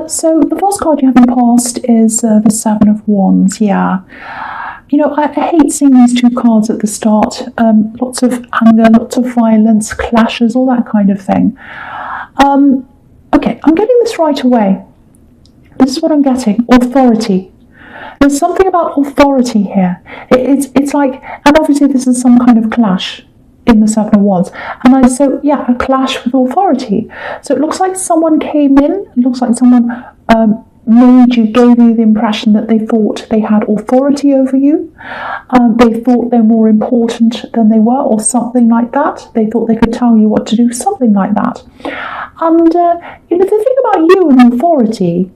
So the first card you have in past is the Seven of Wands. Yeah. I hate seeing these two cards at the start. Lots of anger, lots of violence, clashes, all that kind of thing. Okay, I'm getting this right away. This is what I'm getting. Authority. There's something about authority here. It's like, and obviously this is some kind of clash in the Seven of Wands. And a clash with authority. So it looks like someone came in, it looks like someone gave you the impression that they thought they had authority over you. They thought they're more important than they were, or something like that. They thought they could tell you what to do, something like that. And, the thing about you and authority,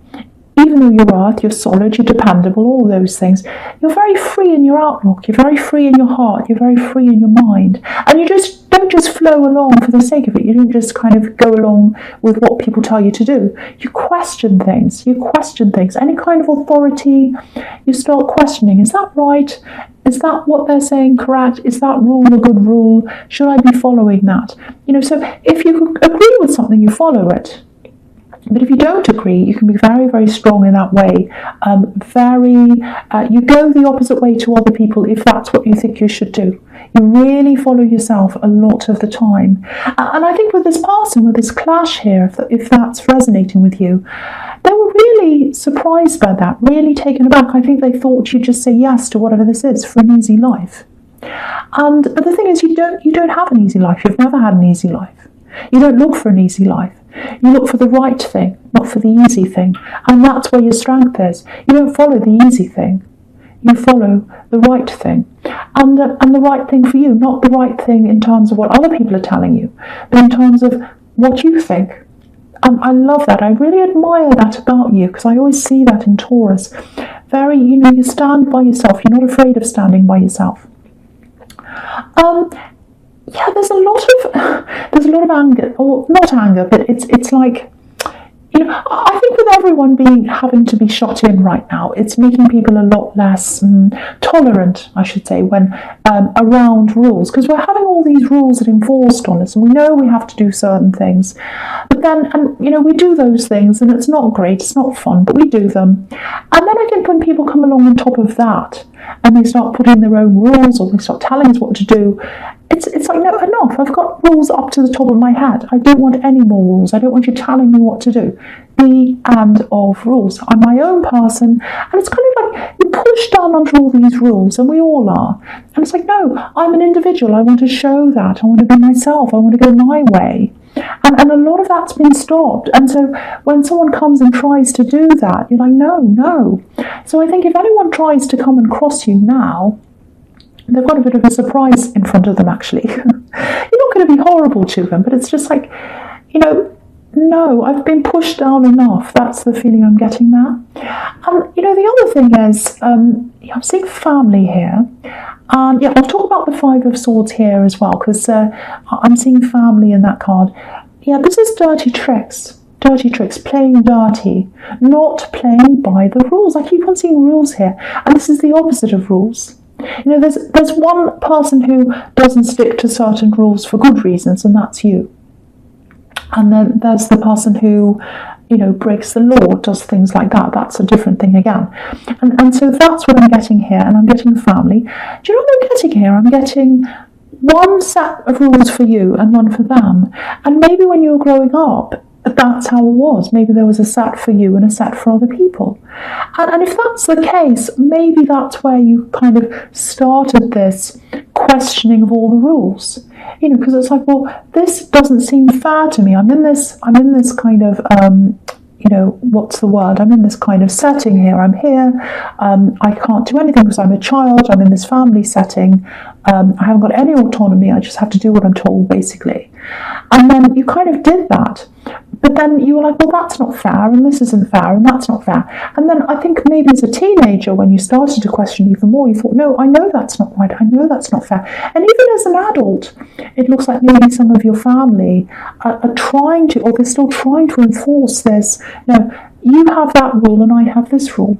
even though you're earth, you're solid, you're dependable, all those things, you're very free in your outlook, you're very free in your heart, you're very free in your mind. And you just don't just flow along for the sake of it. You don't just kind of go along with what people tell you to do. You question things. Any kind of authority, you start questioning. Is that right? Is that what they're saying correct? Is that rule a good rule? Should I be following that? So if you agree with something, you follow it. But if you don't agree, you can be very, very strong in that way. You go the opposite way to other people if that's what you think you should do. You really follow yourself a lot of the time. And I think with this person, with this clash here, if that's resonating with you, they were really surprised by that, really taken aback. I think they thought you'd just say yes to whatever this is for an easy life. But the thing is, you don't have an easy life. You've never had an easy life. You don't look for an easy life. You look for the right thing, not for the easy thing. And that's where your strength is. You don't follow the easy thing. You follow the right thing. And the right thing for you, not the right thing in terms of what other people are telling you, but in terms of what you think. I love that. I really admire that about you, because I always see that in Taurus. Very, you stand by yourself. You're not afraid of standing by yourself. There's a lot of anger, or not anger, but it's like, I think with everyone having to be shot in right now, it's making people a lot less tolerant, I should say, when around rules, because we're having all these rules that are enforced on us, and we know we have to do certain things, but then, we do those things, and it's not great, it's not fun, but we do them. And then I think when people come along on top of that, and they start putting their own rules, or they start telling us what to do, it's like, no, enough. I've got rules up to the top of my head. I don't want any more rules. I don't want you telling me what to do. The end of rules. I'm my own person, and it's kind of like you're pushed down under all these rules, and we all are. And it's like, no, I'm an individual. I want to show that. I want to be myself. I want to go my way. And a lot of that's been stopped. And so when someone comes and tries to do that, you're like, no. So I think if anyone tries to come and cross you now, they've got a bit of a surprise in front of them, actually. You're not going to be horrible to them, but it's just like, no, I've been pushed down enough. That's the feeling I'm getting now. And, the other thing is, I'm seeing family here. And I'll talk about the Five of Swords here as well, because I'm seeing family in that card. Yeah, this is dirty tricks, playing dirty, not playing by the rules. I keep on seeing rules here, and this is the opposite of rules. There's one person who doesn't stick to certain rules for good reasons, and that's you. And then there's the person who, breaks the law, does things like that. That's a different thing again. And so that's what I'm getting here, and I'm getting family. Do you know what I'm getting here? I'm getting one set of rules for you and one for them. And maybe when you were growing up, that's how it was. Maybe there was a set for you and a set for other people. And if that's the case, maybe that's where you kind of started this questioning of all the rules. Because it's like, well, this doesn't seem fair to me. I'm in this kind of, what's the word? I'm in this kind of setting here. I'm here. I can't do anything because I'm a child. I'm in this family setting. I haven't got any autonomy. I just have to do what I'm told, basically. And then you kind of did that. But then you were like, well, that's not fair, and this isn't fair, and that's not fair. And then I think maybe as a teenager, when you started to question even more, you thought, no, I know that's not right, I know that's not fair. And even as an adult, it looks like maybe some of your family are trying to, or they're still trying to enforce this. No, you have that rule, and I have this rule.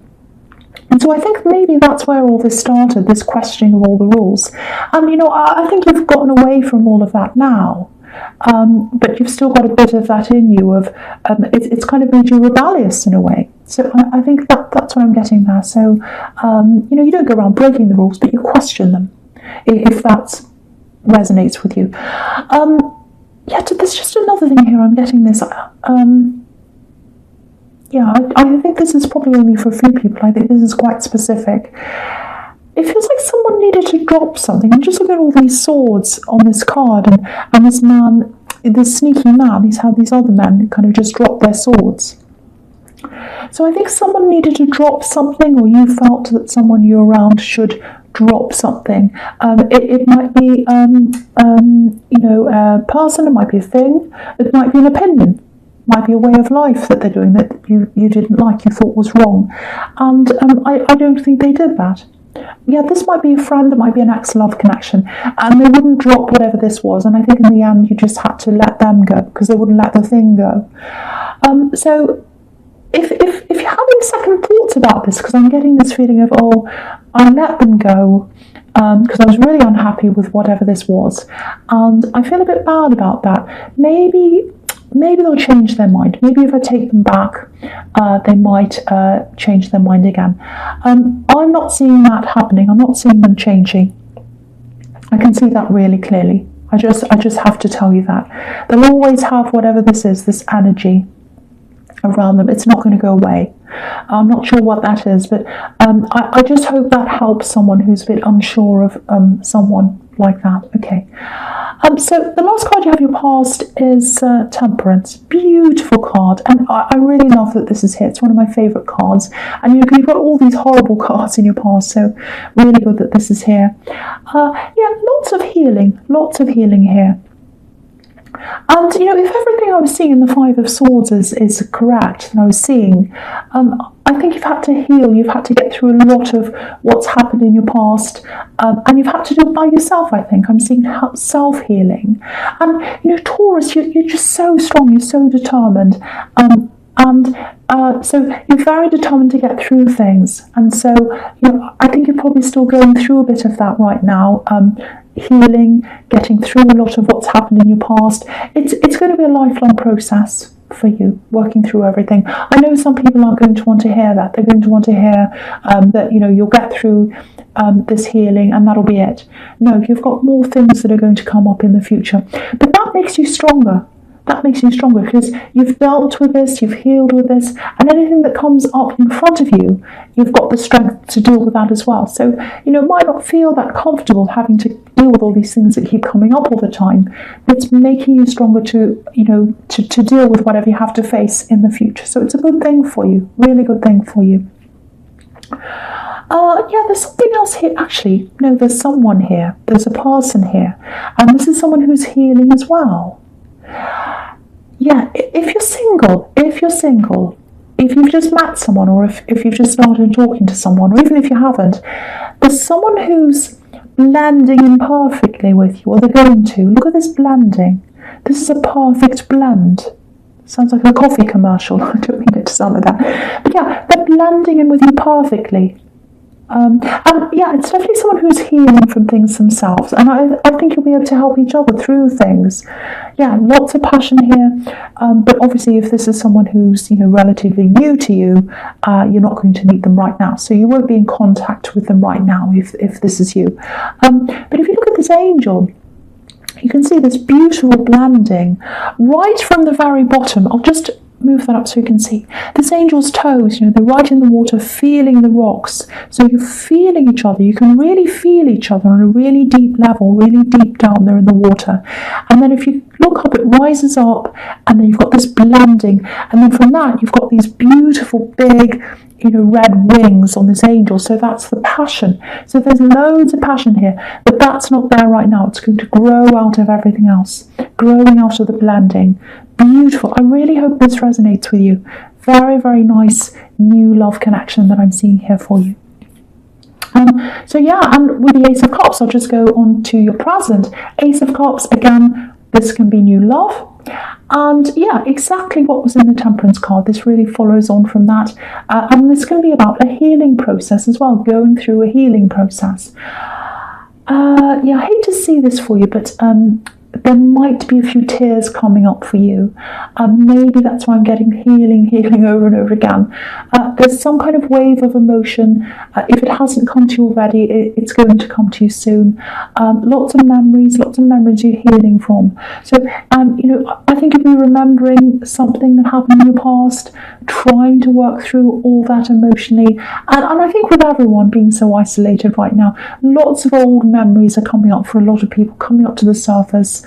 And so I think maybe that's where all this started, this questioning of all the rules. And, I think you've gotten away from all of that now. but you've still got a bit of that in you of it's kind of made you rebellious in a way. So I think that's what I'm getting there. So you don't go around breaking the rules, but you question them if that resonates with you. There's just another thing here. I'm getting this. I think this is probably only for a few people. I think this is quite specific. It feels like someone needed to drop something. I'm just looking at all these swords on this card, and this man, this sneaky man, he's had these other men kind of just drop their swords. So I think someone needed to drop something, or you felt that someone you're around should drop something. It might be, a person, it might be a thing, it might be an opinion. Might be a way of life that they're doing that you didn't like, you thought was wrong. And I don't think they did that. Yeah, this might be a friend, it might be an ex-love connection, and they wouldn't drop whatever this was, and I think in the end you just had to let them go because they wouldn't let the thing go. So if you're having second thoughts about this, because I'm getting this feeling of, I let them go because I was really unhappy with whatever this was, and I feel a bit bad about that. Maybe they'll change their mind. Maybe if I take them back, they might change their mind again. I'm not seeing that happening. I'm not seeing them changing. I can see that really clearly. I just have to tell you that. They'll always have whatever this is, this energy around them. It's not going to go away. I'm not sure what that is, but I just hope that helps someone who's a bit unsure of someone like that. Okay. So the last card you have your past is Temperance. Beautiful card, and I really love that this is here. It's one of my favourite cards, and you've got all these horrible cards in your past, so really good that this is here. Lots of healing here. And if everything I was seeing in the Five of Swords is correct, and I was seeing, I think you've had to heal. You've had to get through a lot of what's happened in your past, and you've had to do it by yourself. I think I'm seeing self-healing, and Taurus, you're just so strong. You're so determined, so you're very determined to get through things. And so I think you're probably still going through a bit of that right now. Healing, getting through a lot of what's happened in your past. It's going to be a lifelong process for you, working through everything. I know some people aren't going to want to hear that. They're going to want to hear that you'll get through this healing and that'll be it. No, you've got more things that are going to come up in the future, but that makes you stronger. That makes you stronger because you've dealt with this, you've healed with this, and anything that comes up in front of you, you've got the strength to deal with that as well. So, it might not feel that comfortable having to deal with all these things that keep coming up all the time, but it's making you stronger to deal with whatever you have to face in the future. So it's a good thing for you, really good thing for you. There's something else here. Actually, no, there's someone here. There's a person here, and this is someone who's healing as well. Yeah, if you're single, if you've just met someone, or if you've just started talking to someone, or even if you haven't, there's someone who's blending in perfectly with you, or they're going to. Look at this blending. This is a perfect blend. Sounds like a coffee commercial. I don't mean it to sound like that. But yeah, they're blending in with you perfectly. It's definitely someone who's healing from things themselves, and I think you'll be able to help each other through things. Yeah, lots of passion here, but obviously if this is someone who's relatively new to you, you're not going to meet them right now, so you won't be in contact with them right now if this is you. But if you look at this angel, you can see this beautiful blending right from the very bottom. I'll just move that up so you can see. This angel's toes, they're right in the water, feeling the rocks. So you're feeling each other. You can really feel each other on a really deep level, really deep down there in the water. And then if you look up, it rises up, and then you've got this blending. And then from that, you've got these beautiful, big, red wings on this angel. So that's the passion. So there's loads of passion here, but that's not there right now. It's going to grow out of everything else, growing out of the blending. Beautiful. I really hope this resonates with you. Very, very nice new love connection that I'm seeing here for you. And with the Ace of Cups, I'll just go on to your present. Ace of Cups, again, this can be new love. And exactly what was in the Temperance card. This really follows on from that. And this can be about a healing process as well, going through a healing process. I hate to see this for you, but there might be a few tears coming up for you. Maybe that's why I'm getting healing over and over again. There's some kind of wave of emotion. If it hasn't come to you already, it's going to come to you soon. Lots of memories you're healing from. So, I think if you're remembering something that happened in your past, trying to work through all that emotionally, and I think with everyone being so isolated right now, lots of old memories are coming up for a lot of people, coming up to the surface.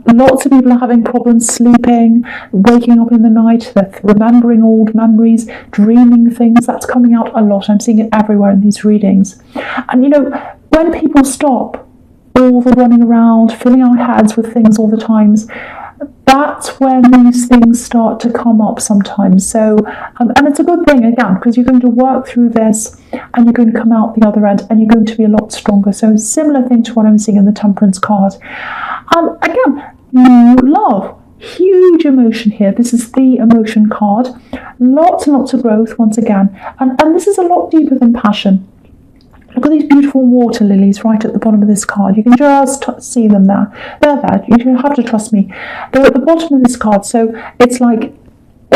Lots of people are having problems sleeping, waking up in the night, they're remembering old memories, dreaming things. That's coming out a lot. I'm seeing it everywhere in these readings. And when people stop all the running around, filling our heads with things all the times, that's when these things start to come up sometimes. So, and it's a good thing, again, because you're going to work through this and you're going to come out the other end and you're going to be a lot stronger. So, similar thing to what I'm seeing in the Temperance card. Again, new love. Huge emotion here. This is the emotion card. Lots and lots of growth once again. And this is a lot deeper than passion. Look at these beautiful water lilies right at the bottom of this card. You can just see them there. They're there. You don't have to trust me. They're at the bottom of this card. So it's like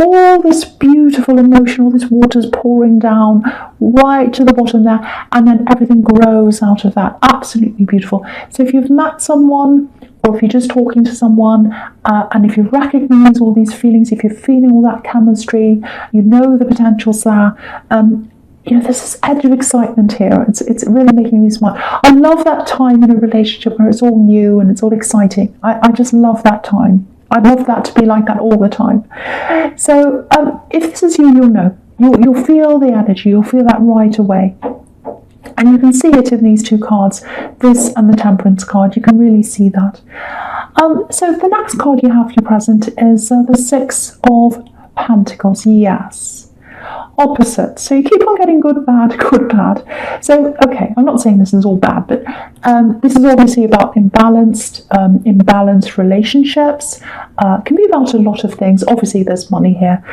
all this beautiful emotion, all this water's pouring down right to the bottom there. And then everything grows out of that. Absolutely beautiful. So if you've met someone, or if you're just talking to someone, and if you recognise all these feelings, if you're feeling all that chemistry, you know the potential's there, there's this edge of excitement here. It's really making me smile. I love that time in a relationship where it's all new and it's all exciting. I just love that time. I'd love that to be like that all the time. So if this is you, you'll know. You'll feel the energy. You'll feel that right away. And you can see it in these two cards, this and the Temperance card. You can really see that. So the next card you have for your present is the Six of Pentacles. Yes. Opposite. So you keep on getting good, bad, good, bad. So, okay, I'm not saying this is all bad, but this is obviously about imbalanced relationships. It can be about a lot of things. Obviously, there's money here.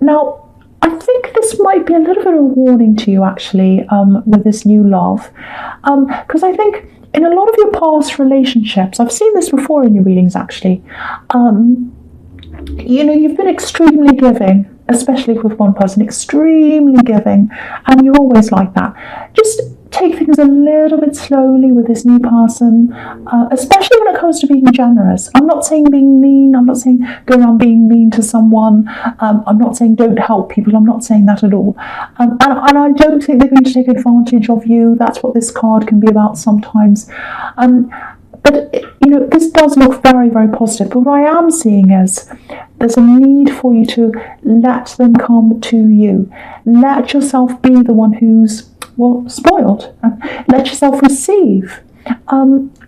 Now, I think this might be a little bit of a warning to you, actually, with this new love. Because I think in a lot of your past relationships, I've seen this before in your readings, actually, you've been extremely giving, especially with one person, extremely giving, and you're always like that. Just take things a little bit slowly with this new person, especially when it comes to being generous. I'm not saying being mean. I'm not saying go around being mean to someone. I'm not saying don't help people. I'm not saying that at all. And I don't think they're going to take advantage of you. That's what this card can be about sometimes. But this does look very, very positive. But what I am seeing is there's a need for you to let them come to you. Let yourself be the one who's, spoiled. Let yourself receive.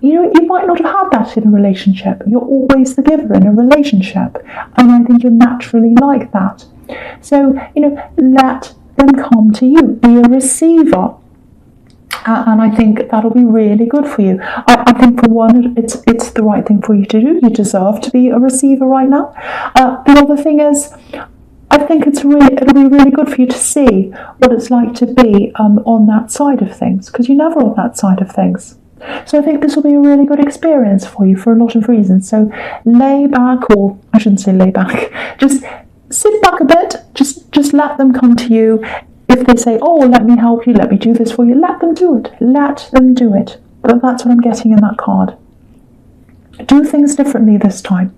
You might not have had that in a relationship. You're always the giver in a relationship. And I think you're naturally like that. So, let them come to you. Be a receiver. And I think that'll be really good for you. I think for one, it's the right thing for you to do. You deserve to be a receiver right now. The other thing is, I think it'll be really good for you to see what it's like to be on that side of things, because you're never on that side of things. So I think this will be a really good experience for you for a lot of reasons. So lay back, or I shouldn't say lay back, just sit back a bit, just let them come to you. If they say, oh, let me help you, let me do this for you, let them do it. Let them do it. But that's what I'm getting in that card. Do things differently this time.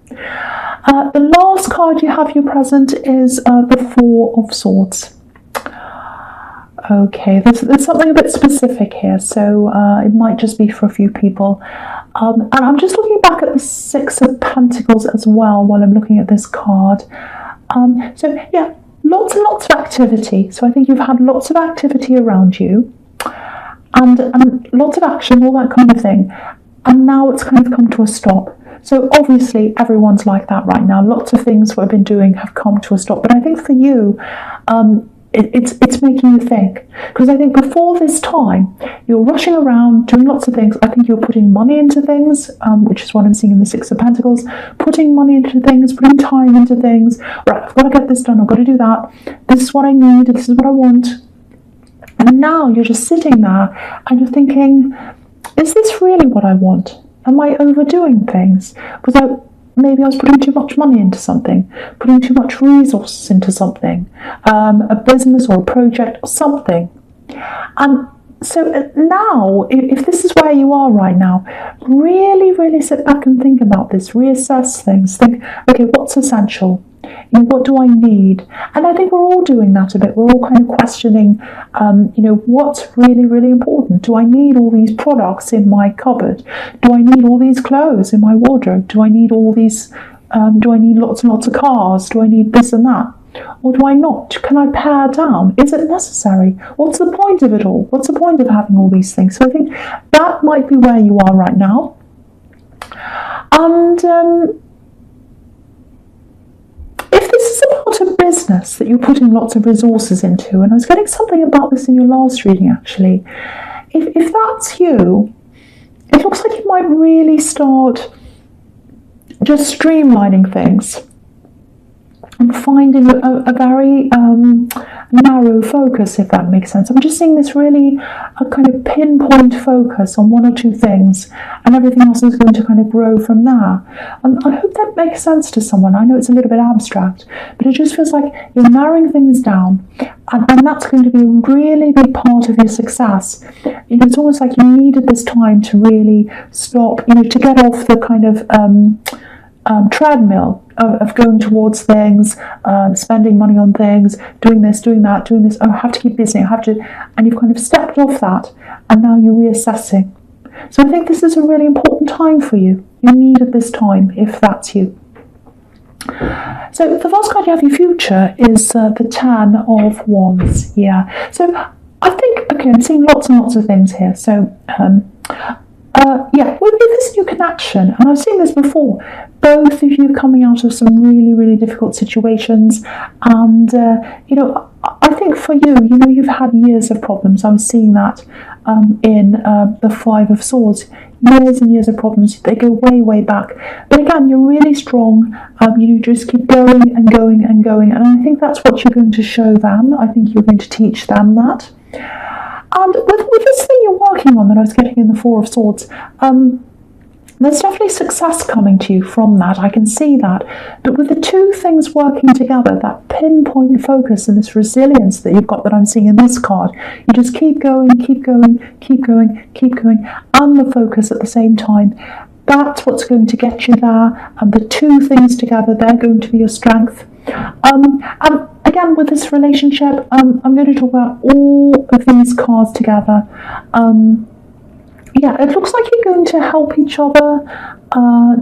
The last card you have your present is the Four of Swords. Okay, there's something a bit specific here, so it might just be for a few people. And I'm just looking back at the Six of Pentacles as well while I'm looking at this card. So, yeah. Lots and lots of activity. So I think you've had lots of activity around you and lots of action, all that kind of thing. And now it's kind of come to a stop. So obviously everyone's like that right now. Lots of things we've been doing have come to a stop. But I think for you, it's making you think. Because I think before this time, you're rushing around, doing lots of things. I think you're putting money into things, which is what I'm seeing in the Six of Pentacles. Putting money into things, putting time into things. Right, I've got to get this done, I've got to do that. This is what I need, this is what I want. And now you're just sitting there and you're thinking, is this really what I want? Am I overdoing things? Maybe I was putting too much money into something, putting too much resources into something, a business or a project or something. And so now, if this is where you are right now, really, really sit back and think about this, reassess things, think, okay, what's essential? What do I need? And I think we're all doing that a bit. We're all kind of questioning, what's really, really important? Do I need all these products in my cupboard? Do I need all these clothes in my wardrobe? Do I need all these, do I need lots and lots of cars? Do I need this and that? Or do I not? Can I pare down? Is it necessary? What's the point of it all? What's the point of having all these things? So I think that might be where you are right now. And if this is about a business that you're putting lots of resources into, and I was getting something about this in your last reading actually, if that's you, it looks like you might really start just streamlining things and finding a very narrow focus, if that makes sense. I'm just seeing this really a kind of pinpoint focus on one or two things, and everything else is going to kind of grow from there. And I hope that makes sense to someone. I know it's a little bit abstract, but it just feels like you're narrowing things down, and that's going to be a really big part of your success. It's almost like you needed this time to really stop, to get off the kind of treadmill of going towards things, spending money on things, doing this, doing that, doing this. Oh, I have to keep busy. And you've kind of stepped off that, and now you're reassessing. So I think this is a really important time for you. You needed this time, if that's you. So the first card you have in your future is the Ten of Wands. Yeah. So I think, okay, I'm seeing lots and lots of things here. So with this new connection, and I've seen this before, both of you coming out of some really, really difficult situations, and I think for you, you've had years of problems. I was seeing that in the Five of Swords, years and years of problems. They go way, way back. But again, you're really strong. You just keep going and going and going, and I think that's what you're going to show them. I think you're going to teach them that. And with this thing you're working on that I was getting in the Four of Swords, there's definitely success coming to you from that. I can see that. But with the two things working together, that pinpoint focus and this resilience that you've got that I'm seeing in this card, you just keep going, keep going, keep going, keep going, and the focus at the same time. That's what's going to get you there. And the two things together, they're going to be your strength. And again, with this relationship, I'm going to talk about all of these cards together. It looks like you're going to help each other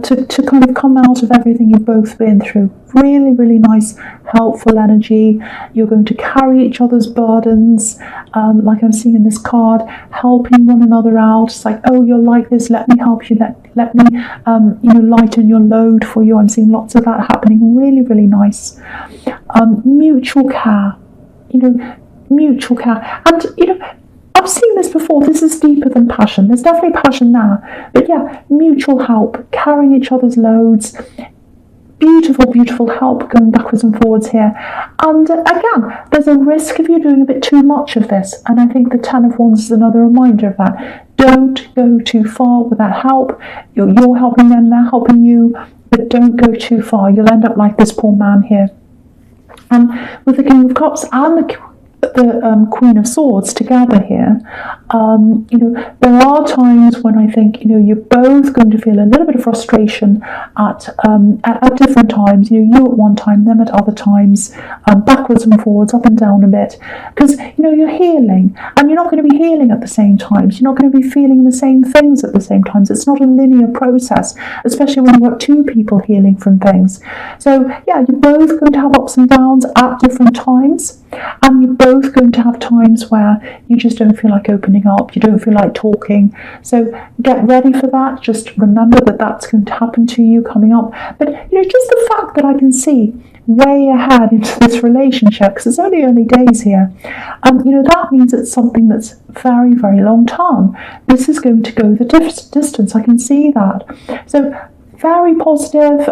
to kind of come out of everything you've both been through. Really, really nice, helpful energy. You're going to carry each other's burdens, like I'm seeing in this card, helping one another out. It's like, oh, you're like this, let me help you, let me lighten your load for you. I'm seeing lots of that happening. Really, really nice. Mutual care, mutual care. And, I've seen this before. This is deeper than passion. There's definitely passion now. But yeah, mutual help, carrying each other's loads. Beautiful, beautiful help going backwards and forwards here. And again, there's a risk of you doing a bit too much of this. And I think the Ten of Wands is another reminder of that. Don't go too far with that help. You're helping them, they're helping you. But don't go too far. You'll end up like this poor man here. And with the King of Cups and the Queen of Swords together here, there are times when I think you're both going to feel a little bit of frustration at different times. You at one time, them at other times, backwards and forwards, up and down a bit, because you're healing, and you're not going to be healing at the same times. You're not going to be feeling the same things at the same times. It's not a linear process, especially when you've got two people healing from things. So yeah, you're both going to have ups and downs at different times, and you're both going to have times where you just don't feel like opening up, you don't feel like talking. So get ready for that. Just remember that that's going to happen to you coming up. But just the fact that I can see way ahead into this relationship, because it's only early days here, that means it's something that's very, very long term. This is going to go the distance. I can see that. So very positive.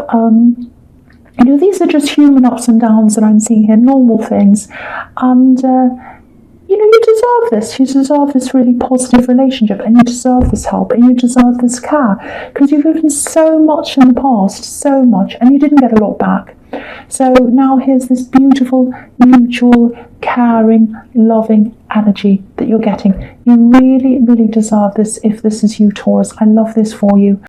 These are just human ups and downs that I'm seeing here, normal things. And you deserve this. You deserve this really positive relationship, and you deserve this help, and you deserve this care, because you've given so much in the past, so much, and you didn't get a lot back. So now here's this beautiful, mutual, caring, loving energy that you're getting. You really, really deserve this if this is you, Taurus. I love this for you.